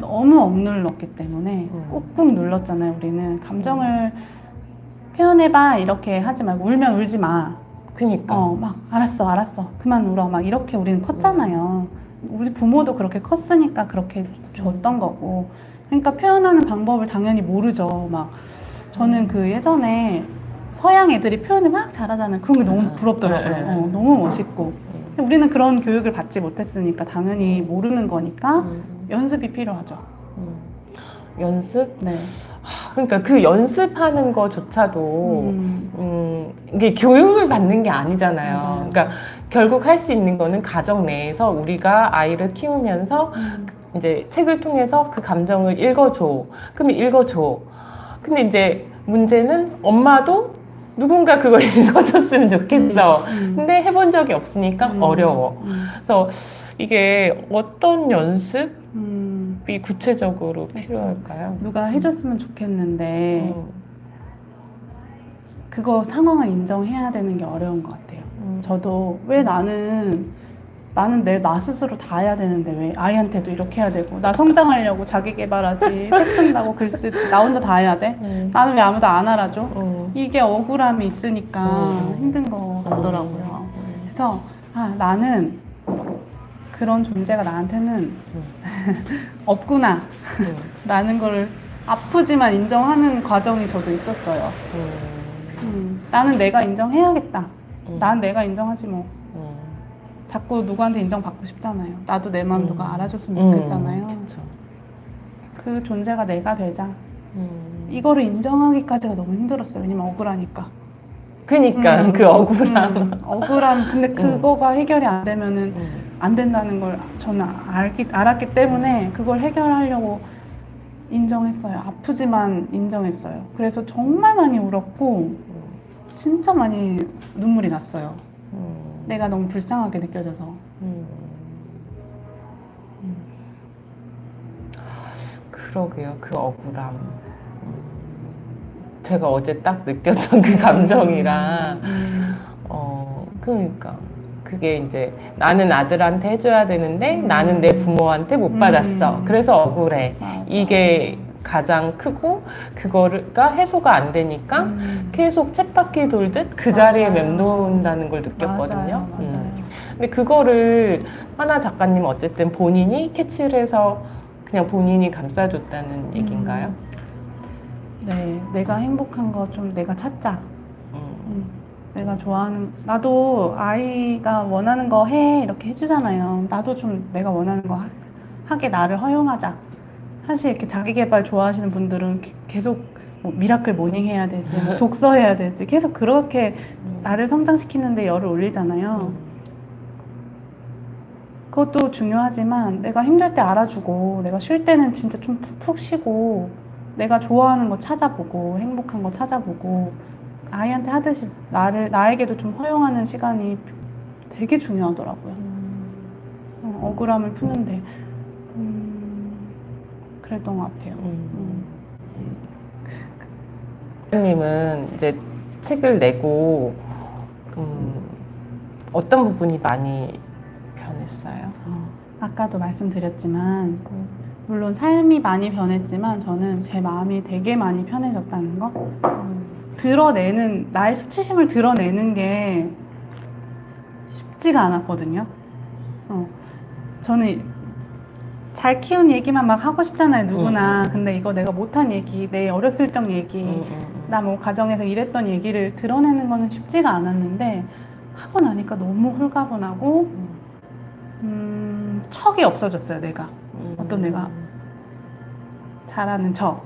너무 억눌렀기 때문에 꾹꾹 눌렀잖아요. 우리는 감정을 표현해봐 이렇게 하지 말고 울면 울지 마. 그니까 막 알았어 그만 울어 막 이렇게 우리는 컸잖아요. 우리 부모도 그렇게 컸으니까 그렇게 줬던 거고. 그러니까 표현하는 방법을 당연히 모르죠. 막 저는 그 예전에 서양 애들이 표현을 막 잘하잖아요. 그런 게 너무 부럽더라고요. 너무 멋있고. 근데 우리는 그런 교육을 받지 못했으니까 당연히 모르는 거니까 연습이 필요하죠. 연습? 네. 그러니까 그 연습하는 거조차도 이게 교육을 받는 게 아니잖아요. 맞아요. 그러니까 결국 할 수 있는 거는 가정 내에서 우리가 아이를 키우면서 이제 책을 통해서 그 감정을 읽어줘. 그러면 읽어줘. 근데 이제 문제는 엄마도 누군가 그걸 읽어줬으면 좋겠어. 근데 해본 적이 없으니까 어려워. 그래서 이게 어떤 연습이 구체적으로 필요할까요? 누가 해줬으면 좋겠는데 그거 상황을 인정해야 되는 게 어려운 것 같아요. 저도 왜 나는 나 스스로 다 해야 되는데 왜 아이한테도 이렇게 해야 되고 나 성장하려고 자기 개발하지 책 쓴다고 글 쓰지 나 혼자 다 해야 돼? 나는 왜 아무도 안 알아줘? 이게 억울함이 있으니까 힘든 거 같더라고요. 그래서 나는 그런 존재가 나한테는 없구나 라는 걸 아프지만 인정하는 과정이 저도 있었어요. 나는 내가 인정해야겠다. 난 내가 인정하지 뭐. 자꾸 누구한테 인정받고 싶잖아요. 나도 내 마음 누가 알아줬으면 좋겠잖아요. 그 존재가 내가 되자. 이거를 인정하기까지가 너무 힘들었어요. 왜냐면 억울하니까. 그니까 그 억울함. 억울함. 근데 그거가 해결이 안 되면은 안 된다는 걸 저는 알았기 때문에 그걸 해결하려고 인정했어요. 아프지만 인정했어요. 그래서 정말 많이 울었고 진짜 많이 눈물이 났어요. 내가 너무 불쌍하게 느껴져서. 그러게요. 그 억울함. 제가 어제 딱 느꼈던 그 감정이랑 그러니까 그게 이제 나는 아들한테 해줘야 되는데 나는 내 부모한테 못 받았어. 그래서 억울해. 맞아. 이게 가장 크고 그거가 해소가 안 되니까 계속 쳇바퀴 돌듯 그 자리에 맞아요. 맴돈다는 걸 느꼈거든요. 맞아요. 근데 그거를 하나 작가님 어쨌든 본인이 캐치를 해서 그냥 본인이 감싸줬다는 얘기인가요? 네, 내가 행복한 거 좀 내가 찾자. 내가 좋아하는, 나도 아이가 원하는 거 해 이렇게 해주잖아요. 나도 좀 내가 원하는 거 하게 나를 허용하자. 사실 이렇게 자기 개발 좋아하시는 분들은 계속 뭐 미라클 모닝 해야 되지, 뭐 독서 해야 되지, 계속 그렇게 나를 성장시키는데 열을 올리잖아요. 그것도 중요하지만 내가 힘들 때 알아주고 내가 쉴 때는 진짜 좀 푹 쉬고 내가 좋아하는 거 찾아보고 행복한 거 찾아보고 아이한테 하듯이 나에게도 좀 허용하는 시간이 되게 중요하더라고요. 억울함을 푸는데 그랬던 것 같아요. 님은 이제 책을 내고 어떤 부분이 많이 변했어요? 아까도 말씀드렸지만 물론 삶이 많이 변했지만 저는 제 마음이 되게 많이 편해졌다는 거. 드러내는 나의 수치심을 드러내는 게 쉽지가 않았거든요. 저는 잘 키운 얘기만 막 하고 싶잖아요, 누구나. 근데 이거 내가 못한 얘기, 내 어렸을 적 얘기, 나 뭐 가정에서 이랬던 얘기를 드러내는 거는 쉽지가 않았는데 하고 나니까 너무 홀가분하고 척이 없어졌어요, 내가. 어떤 내가 잘하는 척,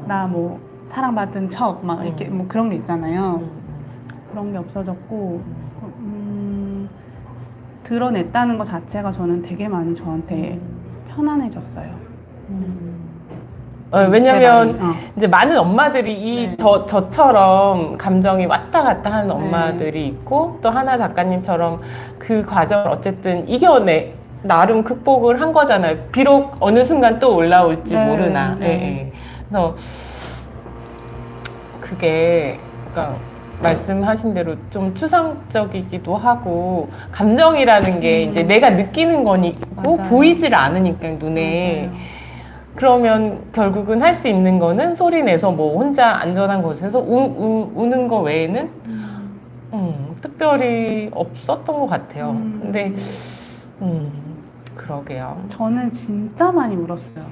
나 뭐 사랑받은 척, 막 이렇게 뭐 그런 게 있잖아요. 그런 게 없어졌고, 드러냈다는 것 자체가 저는 되게 많이 저한테 편안해졌어요. 왜냐면 이제 많은 엄마들이 네. 저처럼 감정이 왔다 갔다 하는 엄마들이 있고 또 하나 작가님처럼 그 과정을 어쨌든 나름 극복을 한 거잖아요. 비록 어느 순간 또 올라올지 네, 모르나. 네. 예. 그래서 그게 그러니까 말씀하신 대로 좀 추상적이기도 하고 감정이라는 게 이제 내가 느끼는 거니고 맞아요. 보이질 않으니까 눈에. 맞아요. 그러면 결국은 할 수 있는 거는 소리 내서 뭐 혼자 안전한 곳에서 우는 거 외에는 특별히 없었던 것 같아요. 근데 그러게요. 저는 진짜 많이 울었어요.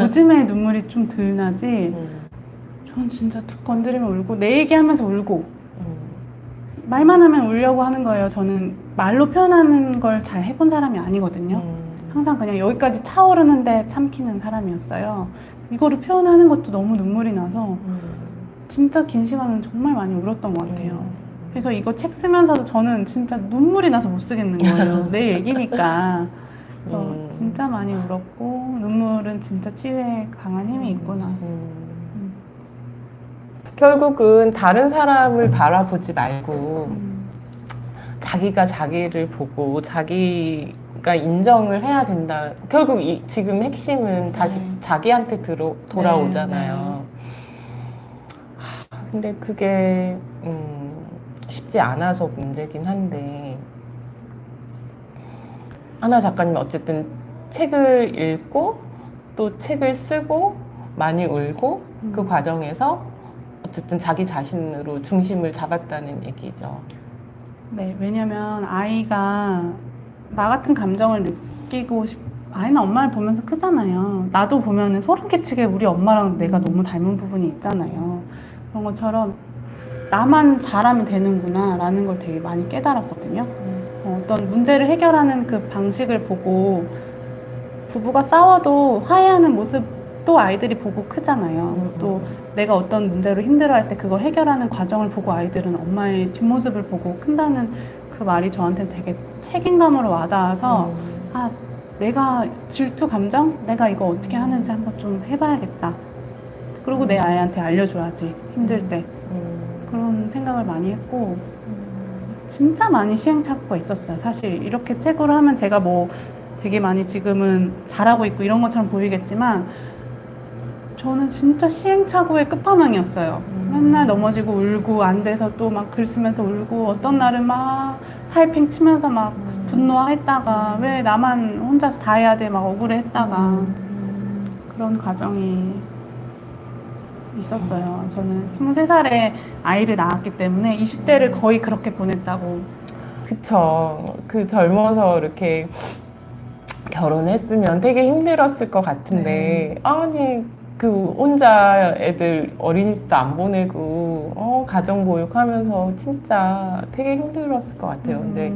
요즘에 눈물이 좀 덜 나지. 전 진짜 툭 건드리면 울고 내 얘기하면서 울고 말만 하면 울려고 하는 거예요. 저는 말로 표현하는 걸 잘 해본 사람이 아니거든요. 항상 그냥 여기까지 차오르는데 삼키는 사람이었어요. 이거를 표현하는 것도 너무 눈물이 나서 진짜 긴 시간은 정말 많이 울었던 것 같아요. 그래서 이거 책 쓰면서도 저는 진짜 눈물이 나서 못 쓰겠는 거예요. 내 얘기니까. 그래서 진짜 많이 울었고 눈물은 진짜 치유에 강한 힘이 있구나. 결국은 다른 사람을 바라보지 말고 자기가 자기를 보고 자기가 인정을 해야 된다. 결국 지금 핵심은 다시 자기한테 돌아오잖아요. 근데 그게 쉽지 않아서 문제긴 한데 하나 작가님 어쨌든 책을 읽고 또 책을 쓰고 많이 울고 그 과정에서 어쨌든 자기 자신으로 중심을 잡았다는 얘기죠. 네, 왜냐면 아이가 나 같은 감정을 느끼고 아이는 엄마를 보면서 크잖아요. 나도 보면은 소름 끼치게 우리 엄마랑 내가 너무 닮은 부분이 있잖아요. 그런 것처럼 나만 잘하면 되는구나 라는 걸 되게 많이 깨달았거든요. 어떤 문제를 해결하는 그 방식을 보고 부부가 싸워도 화해하는 모습도 아이들이 보고 크잖아요. 또 내가 어떤 문제로 힘들어할 때 그거 해결하는 과정을 보고 아이들은 엄마의 뒷모습을 보고 큰다는 그 말이 저한테 되게 책임감으로 와닿아서 아, 내가 질투 감정? 내가 이거 어떻게 하는지 한번 좀 해봐야겠다. 그리고 내 아이한테 알려줘야지, 힘들 때. 그런 생각을 많이 했고 진짜 많이 시행착오가 있었어요. 사실 이렇게 책으로 하면 제가 뭐 되게 많이 지금은 잘하고 있고 이런 것처럼 보이겠지만 저는 진짜 시행착오의 끝판왕이었어요. 맨날 넘어지고 울고 안 돼서 또 막 글 쓰면서 울고 어떤 날은 막 하이핑 치면서 막 분노했다가 왜 나만 혼자서 다 해야 돼 막 억울해했다가 그런 과정이 있었어요. 저는 23살에 아이를 낳았기 때문에 20대를 거의 그렇게 보냈다고. 그쵸. 그 젊어서 이렇게 결혼했으면 되게 힘들었을 것 같은데 아니 그 혼자 애들 어린이집도 안 보내고 가정보육하면서 진짜 되게 힘들었을 것 같아요. 근데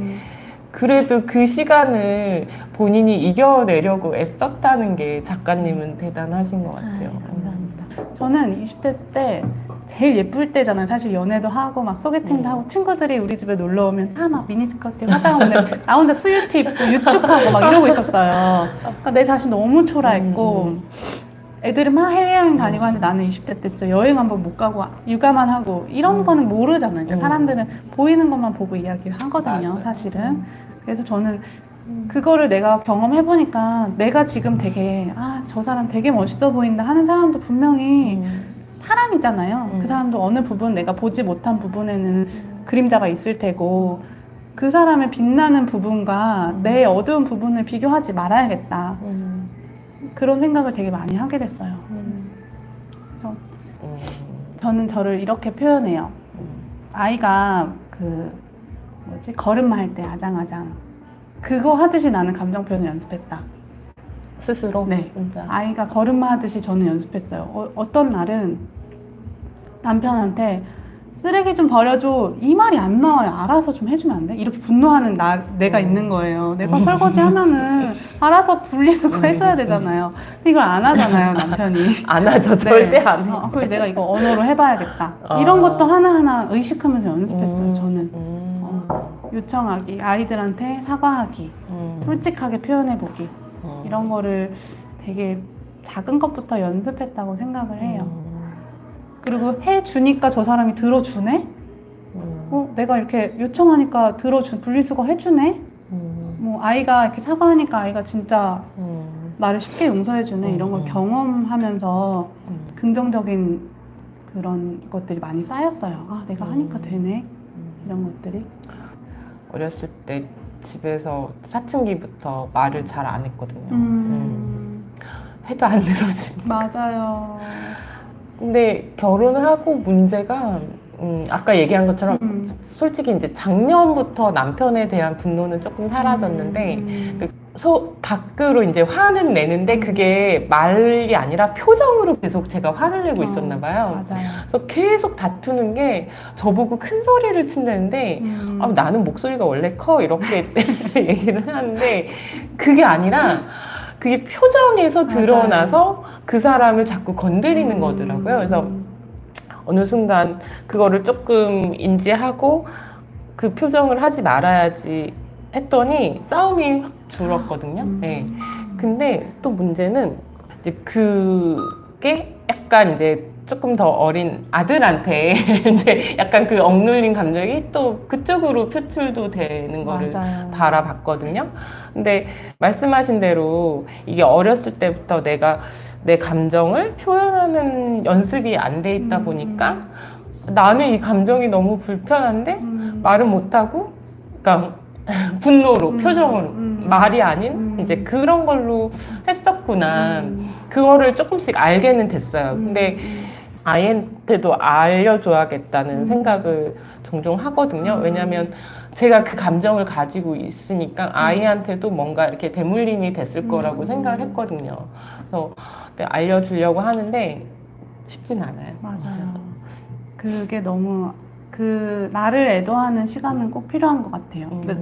그래도 그 시간을 본인이 이겨내려고 애썼다는 게 작가님은 대단하신 것 같아요. 감사합니다. 저는 20대 때 제일 예쁠 때잖아요. 사실 연애도 하고 막 소개팅도 하고 친구들이 우리 집에 놀러 오면 다 막 미니스커트 화장하고 나 혼자 수유티 입고 유축하고 막 이러고 있었어요. 그러니까 내 자신 너무 초라했고 애들은 막 해외여행 다니고 하는데 나는 20대 때 진짜 여행 한 번 못 가고 육아만 하고 이런 거는 모르잖아요. 그러니까 사람들은 보이는 것만 보고 이야기를 하거든요. 맞아요. 사실은. 그래서 저는 그거를 내가 경험해보니까 내가 지금 되게 저 사람 되게 멋있어 보인다 하는 사람도 분명히 사람이잖아요. 그 사람도 어느 부분 내가 보지 못한 부분에는 그림자가 있을 테고 그 사람의 빛나는 부분과 내 어두운 부분을 비교하지 말아야겠다. 그런 생각을 되게 많이 하게 됐어요. 그래서 저는 저를 이렇게 표현해요. 아이가 걸음마 할 때 아장아장 그거 하듯이 나는 감정 표현을 연습했다. 스스로? 네. 진짜. 아이가 걸음마 하듯이 저는 연습했어요. 어떤 날은 남편한테 쓰레기 좀 버려줘 이 말이 안 나와요. 알아서 좀 해주면 안 돼? 이렇게 분노하는 내가 있는 거예요. 내가 설거지 하면은 알아서 분리수거 해줘야 되잖아요. 근데 이걸 안 하잖아요, 남편이. 안 하죠. 절대 안 해. 그래서 내가 이거 언어로 해봐야겠다. 이런 것도 하나하나 의식하면서 연습했어요, 저는. 요청하기, 아이들한테 사과하기, 솔직하게 표현해보기 이런 거를 되게 작은 것부터 연습했다고 생각을 해요. 그리고 해주니까 저 사람이 들어주네? 내가 이렇게 요청하니까 분리수거 해주네? 뭐 아이가 이렇게 사과하니까 아이가 진짜 나를 쉽게 용서해주네. 이런 걸 경험하면서 긍정적인 그런 것들이 많이 쌓였어요. 내가 하니까 되네. 이런 것들이. 어렸을 때 집에서 사춘기부터 말을 잘 안 했거든요. 해도 안 들어주니까. 맞아요. 근데 결혼을 하고 문제가 아까 얘기한 것처럼 솔직히 이제 작년부터 남편에 대한 분노는 조금 사라졌는데 밖으로 이제 화는 내는데 그게 말이 아니라 표정으로 계속 제가 화를 내고 있었나 봐요. 맞아요. 그래서 계속 다투는 게 저보고 큰 소리를 친다는데 아, 나는 목소리가 원래 커 이렇게 얘기를 하는데 그게 아니라 그게 표정에서 드러나서 그 사람을 자꾸 건드리는 거더라고요. 그래서 어느 순간 그거를 조금 인지하고 그 표정을 하지 말아야지 했더니 싸움이 확 줄었거든요. 네. 근데 또 문제는 이제 그게 약간 이제 조금 더 어린 아들한테 이제 약간 그 억눌린 감정이 또 그쪽으로 표출도 되는 거를 맞아요. 바라봤거든요. 근데 말씀하신 대로 이게 어렸을 때부터 내가 내 감정을 표현하는 연습이 안 돼 있다 보니까 나는 이 감정이 너무 불편한데 말을 못하고 그러니까 분노로 표정으로 말이 아닌 이제 그런 걸로 했었구나. 그거를 조금씩 알게는 됐어요. 근데 아이한테도 알려줘야겠다는 생각을 종종 하거든요. 왜냐면 제가 그 감정을 가지고 있으니까 아이한테도 뭔가 이렇게 대물림이 됐을 거라고 생각을 했거든요. 그래서 알려주려고 하는데 쉽진 않아요. 맞아요. 그게 너무 나를 애도하는 시간은 꼭 필요한 것 같아요. 근데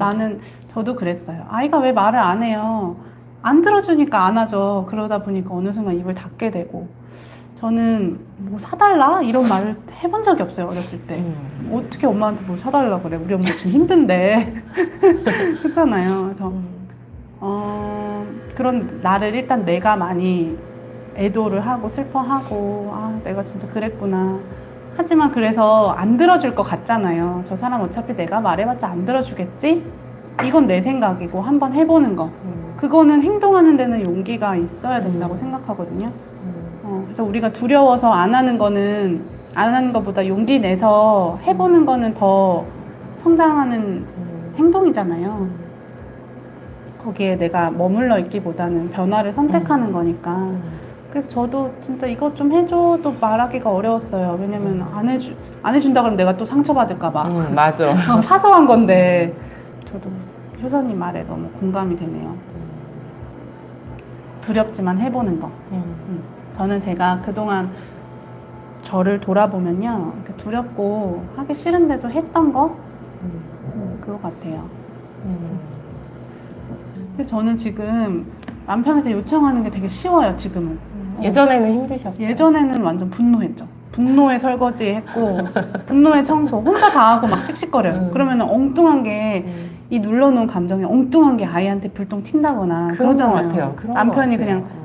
저도 그랬어요. 아이가 왜 말을 안 해요? 안 들어주니까 안 하죠. 그러다 보니까 어느 순간 입을 닫게 되고. 저는 뭐 사달라? 이런 말을 해본 적이 없어요, 어렸을 때. 어떻게 엄마한테 뭘 사달라 그래? 우리 엄마 지금 힘든데. 그렇잖아요. 그래서, 그런 나를 일단 내가 많이 애도를 하고 슬퍼하고, 아, 내가 진짜 그랬구나. 하지만 그래서 안 들어줄 것 같잖아요. 저 사람 어차피 내가 말해봤자 안 들어주겠지? 이건 내 생각이고 한번 해보는 거. 그거는 행동하는 데는 용기가 있어야 된다고 생각하거든요. 그래서 우리가 두려워서 안 하는 것보다 용기 내서 해보는 거는 더 성장하는 행동이잖아요. 거기에 내가 머물러 있기보다는 변화를 선택하는 거니까. 그래서 저도 진짜 이것 좀 해줘도 말하기가 어려웠어요. 왜냐면 안 해준다 그러면 내가 또 상처받을까봐. 맞아. 사소한 건데. 저도 효선님 말에 너무 공감이 되네요. 두렵지만 해보는 거. 저는 제가 그동안 저를 돌아보면요. 두렵고 하기 싫은데도 했던 거? 그거 같아요. 근데 저는 지금 남편한테 요청하는 게 되게 쉬워요, 지금은. 예전에는 힘드셨어요? 예전에는 완전 분노했죠. 분노에 설거지 했고, 분노에 청소, 혼자 다 하고 막 씩씩거려요. 그러면 엉뚱한 게, 이 눌러놓은 감정이 엉뚱한 게 아이한테 불똥 튄다거나 그러잖아요. 것 같아요. 그런 남편이 것 같아요. 그냥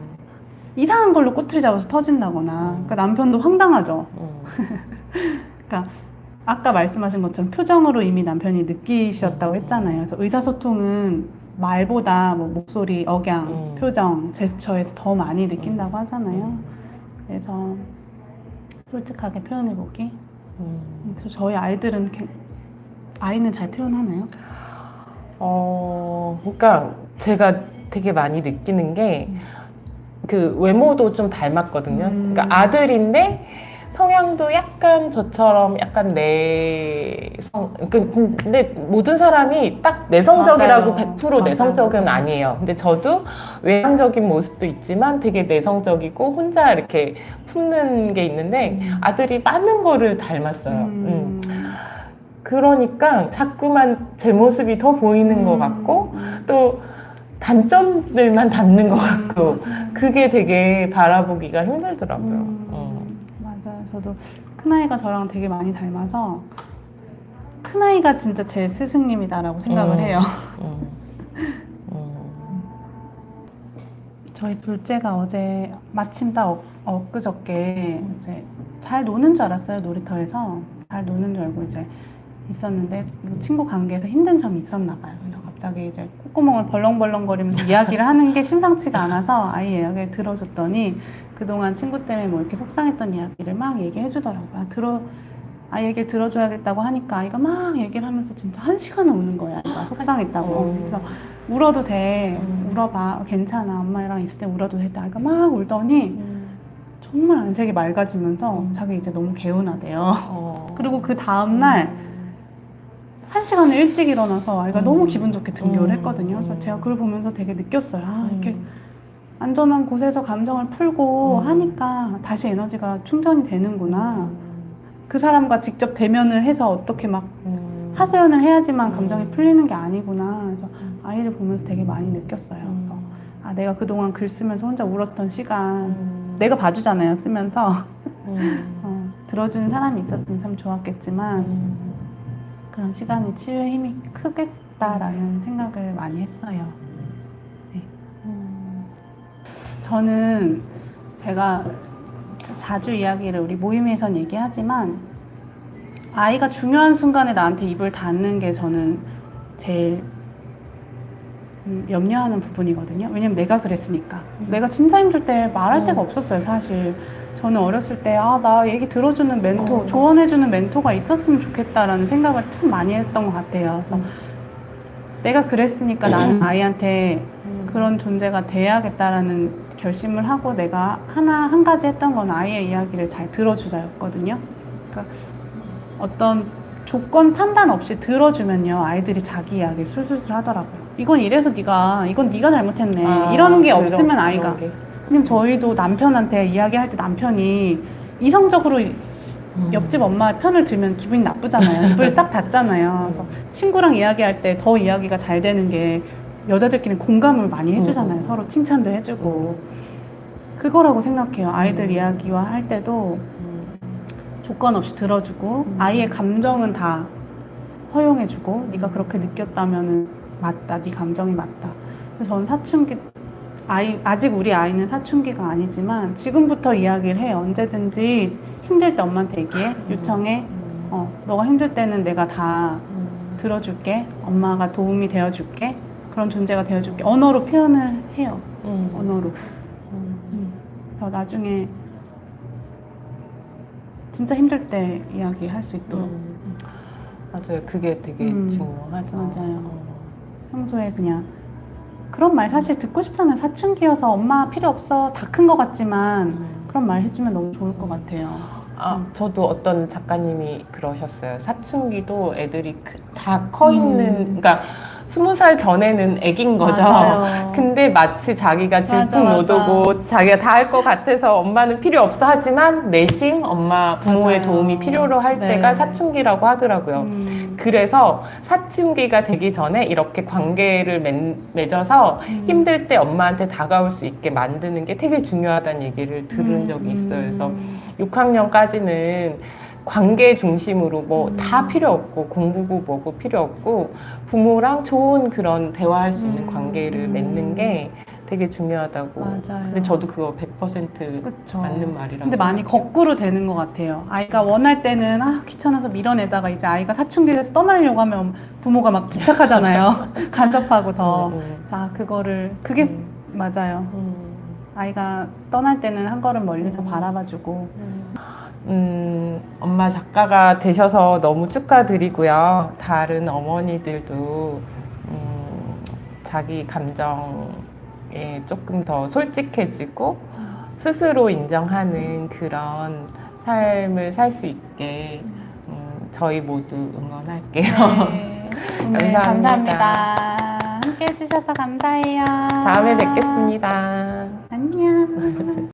이상한 걸로 꼬투리 잡아서 터진다거나. 그러니까 남편도 황당하죠. 그러니까 아까 말씀하신 것처럼 표정으로 이미 남편이 느끼셨다고 했잖아요. 그래서 의사소통은 말보다 뭐 목소리, 억양, 표정, 제스처에서 더 많이 느낀다고 하잖아요. 그래서 솔직하게 표현해보기. 그래서 저희 아이는 잘 표현하나요? 그러니까 제가 되게 많이 느끼는 게 그 외모도 좀 닮았거든요. 그러니까 아들인데 성향도 약간 저처럼 약간 근데 모든 사람이 딱 내성적이라고 맞아요. 100% 내성적은 맞아요. 아니에요. 근데 저도 외향적인 모습도 있지만 되게 내성적이고 혼자 이렇게 품는 게 있는데 아들이 많은 거를 닮았어요. 그러니까 자꾸만 제 모습이 더 보이는 것 같고 또 단점들만 닮는 것 같고 그게 되게 바라보기가 힘들더라고요. 맞아요. 저도 큰아이가 저랑 되게 많이 닮아서 큰아이가 진짜 제 스승님이다라고 생각을 해요. 저희 둘째가 어제 마침 딱 엊그저께 이제 잘 노는 줄 알았어요. 놀이터에서 잘 노는 줄 알고 이제 있었는데 뭐 친구 관계에서 힘든 점이 있었나 봐요. 그래서 갑자기 이제 콧구멍을 벌렁벌렁거리면서 이야기를 하는 게 심상치가 않아서 아이 이야기를 들어줬더니 그동안 친구 때문에 뭐 이렇게 속상했던 이야기를 막 얘기해 주더라고요. 아이 얘기를 들어줘야겠다고 하니까 아이가 막 얘기를 하면서 진짜 1시간을 우는 거야. 아이가 속상했다고. 그래서 울어도 돼. 울어봐. 괜찮아. 엄마랑 있을 때 울어도 돼. 아이가 막 울더니 정말 안색이 맑아지면서 자기 이제 너무 개운하대요. 그리고 그 다음날 1시간을 일찍 일어나서 아이가 너무 기분 좋게 등교를 음. 했거든요. 그래서 제가 그걸 보면서 되게 느꼈어요. 아, 이렇게 음. 안전한 곳에서 감정을 풀고 음. 하니까 다시 에너지가 충전이 되는구나. 그 사람과 직접 대면을 해서 어떻게 막 하소연을 해야지만 감정이 풀리는 게 아니구나. 그래서 아이를 보면서 되게 많이 느꼈어요. 그래서 아, 내가 그동안 글 쓰면서 혼자 울었던 시간, 내가 봐주잖아요, 쓰면서. 들어주는 사람이 있었으면 참 좋았겠지만, 그런 시간이 치유의 힘이 크겠다라는 생각을 많이 했어요. 네. 저는 제가 자주 이야기를 우리 모임에선 얘기하지만, 아이가 중요한 순간에 나한테 입을 닫는 게 저는 제일 염려하는 부분이거든요. 왜냐면 내가 그랬으니까. 내가 진짜 힘들 때 말할 데가 없었어요, 사실. 저는 어렸을 때, 아, 나 얘기 들어주는 멘토, 조언해주는 멘토가 있었으면 좋겠다라는 생각을 참 많이 했던 것 같아요. 그래서 내가 그랬으니까 나는 아이한테 그런 존재가 돼야겠다라는 결심을 하고 내가 한 가지 했던 건 아이의 이야기를 잘 들어주자였거든요. 그러니까 어떤 조건 판단 없이 들어주면요, 아이들이 자기 이야기를 술술술 하더라고요. 이건 이래서 이건 네가 잘못했네. 이런 게 없으면 아이가. 왜냐면 저희도 남편한테 이야기할 때 남편이 이성적으로 옆집 엄마 편을 들면 기분이 나쁘잖아요. 입을 싹 닫잖아요. 그래서 친구랑 이야기할 때 더 이야기가 잘 되는 게 여자들끼리 공감을 많이 해주잖아요. 서로 칭찬도 해주고. 그거라고 생각해요. 아이들 이야기와 할 때도 조건 없이 들어주고 아이의 감정은 다 허용해주고 네가 그렇게 느꼈다면은 맞다. 네 감정이 맞다. 그래서 저는 사춘기 아직 우리 아이는 사춘기가 아니지만 지금부터 이야기를 해요. 언제든지 힘들 때 엄마한테 얘기해. 요청해. 너가 힘들 때는 내가 다 들어줄게. 엄마가 도움이 되어줄게. 그런 존재가 되어줄게. 언어로 표현을 해요. 언어로. 그래서 나중에 진짜 힘들 때 이야기할 수 있도록. 맞아요. 그게 되게 중요하죠. 맞아요. 평소에 그냥 그런 말 사실 듣고 싶잖아요. 사춘기여서 엄마 필요 없어. 다 큰 것 같지만 그런 말 해주면 너무 좋을 것 같아요. 저도 어떤 작가님이 그러셨어요. 사춘기도 애들이 다 커 있는, 그러니까 20살 전에는 애긴 거죠. 맞아요. 근데 마치 자기가 질풍노도고 자기가 다 할 것 같아서 엄마는 필요 없어 하지만 내심 부모의 맞아요. 도움이 필요로 할 네. 때가 사춘기라고 하더라고요. 그래서 사춘기가 되기 전에 이렇게 관계를 맺어서 힘들 때 엄마한테 다가올 수 있게 만드는 게 되게 중요하다는 얘기를 들은 적이 있어요. 그래서 6학년까지는 관계 중심으로 뭐 다 필요 없고 공부고 뭐고 필요 없고 부모랑 좋은 그런 대화할 수 있는 관계를 맺는 게 되게 중요하다고. 맞아요. 근데 저도 그거 100% 그쵸. 맞는 말이라고 근데 많이 생각해요. 거꾸로 되는 것 같아요. 아이가 원할 때는 귀찮아서 밀어내다가 이제 아이가 사춘기 돼서 떠나려고 하면 부모가 막 집착하잖아요. 간섭하고 더. 자, 그게 맞아요. 아이가 떠날 때는 한 걸음 멀리서 바라봐주고. 엄마 작가가 되셔서 너무 축하드리고요. 다른 어머니들도 자기 감정에 조금 더 솔직해지고 스스로 인정하는 그런 삶을 살 수 있게 저희 모두 응원할게요. 네. 오늘 감사합니다. 함께 해주셔서 감사해요. 다음에 뵙겠습니다. 안녕.